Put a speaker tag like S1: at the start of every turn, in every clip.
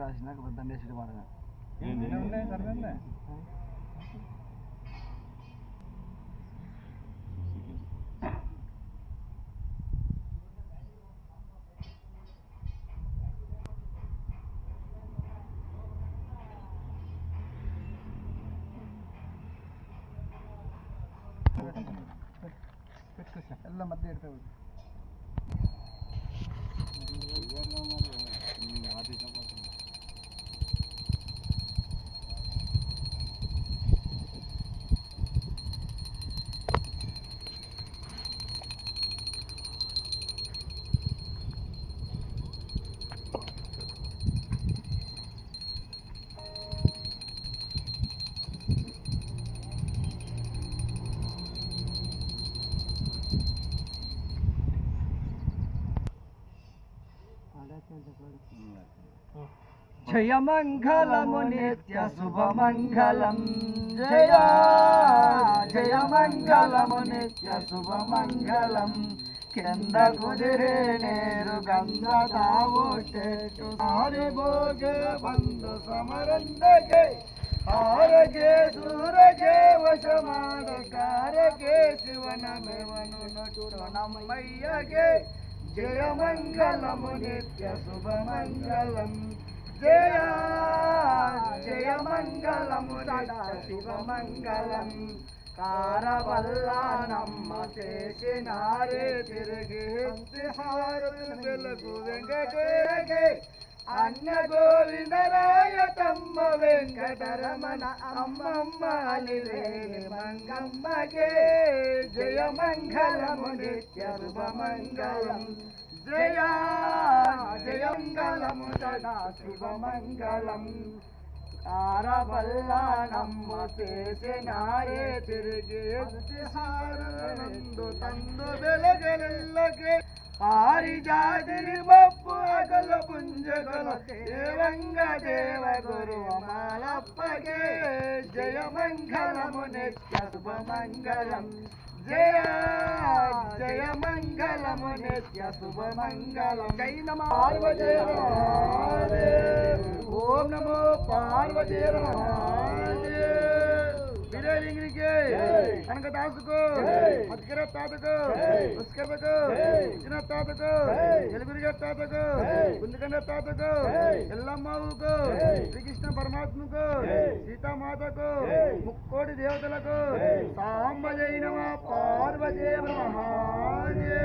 S1: రాసినాక దండేసి పడగా ಎಲ್ಲ ಮಧ್ಯೆ ಇರ್ತವೆ జయ మంగళము నిత్య శుభమంగళం జయ జయ మంగళము నిత్య శుభమంగళం కింద కుదిరే నేరు గంధ తావుటెట్టు సారి భోగే బంధు సమరందగే ఆరగే సూరగే వశమాడకారగే శివన మేవను నటుడు నమ్మయ్యగే జయ మంగళము నిత్య శుభమంగళం జయ జయ మంగళము శివమంగళం కారవల్లానమ్మ చేసినారే తిరిగి హారతులు వెలుగు వెంకటేరగే అన్న గోవిందరాయతమ్మ వెంకటరమణ అమ్మమ్మ అలివేలి మంగమ్మకే జయ మంగళము నిత్య శుభమంగళం జయ జయ మంగళము సదా శివమంగళం కారవల్లానమ్మ చేసినారే తిరిగి నందు తందు వెలగెల్లకే పారిజాతిని మప్పు అగల పుంజగల దేవంగ దేవ గురు మాలప్పగే జయ మంగళము నిత్య శుభమంగళం జయ జయ మంగళము నిత్య శుభమంగళం జై నమో పార్వతీ ఓం నమో పార్వతీ వీరేలింగిరికి కనక దాసుకు మధుకర తాతకు పుష్కరకు ఇచ్చిన తాతకు ఎలుగురిగ తాతకు గుందుకండ తాతకు ఎల్లమ్మకు శ్రీకృష్ణ పరమాత్మకు సీతామాతకు ముక్కోటి దేవతలకు సాంబ జై నమ పార్వతీ మహాదేవ్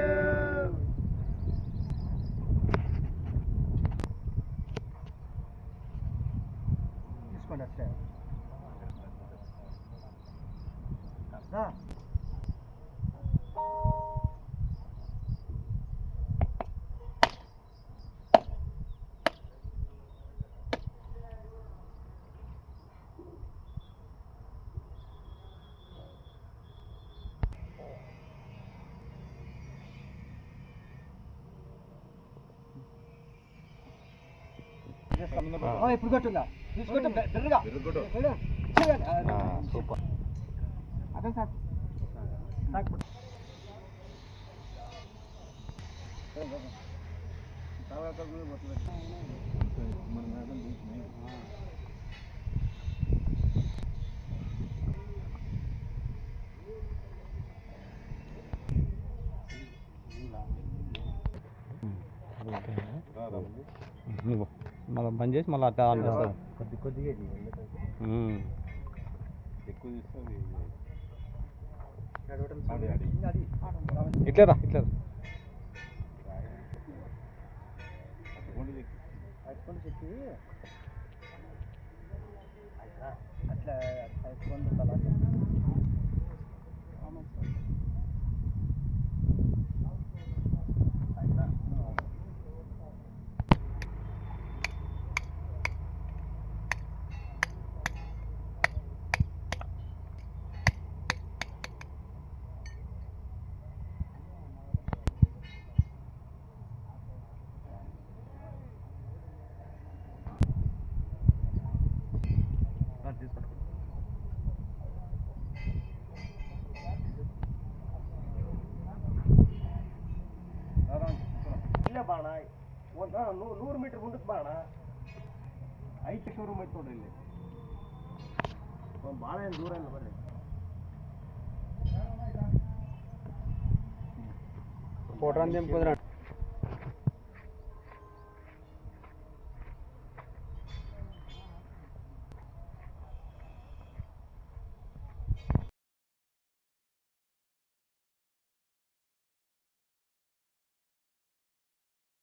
S1: తీసుకోండి అట్లే ఇప్పుడు కొట్టుందా తీసుకుంటాం సూపర్ అదే సార్
S2: మళ్ళీ బంద్ చేసి మళ్ళీ అట్లా ఆన్ చేస్తారు
S1: కొద్దిగా
S2: ఎక్కువ ఇట్లరా ఇట్లా
S1: అట్లా ಬಾಣ 100 ಮೀಟರ್ ಮುಂದಕ್ಕೆ ಬಾಣ ಐತೆ ಶೋರೂಮ್ ಐತೆ ನೋಡ್ರಿ ಇಲ್ಲಿ ಭಾಳ ಏನು ದೂರ ಇಲ್ಲ ಬರ್ರಿ
S2: ಫೋಟೋ ಅಂತ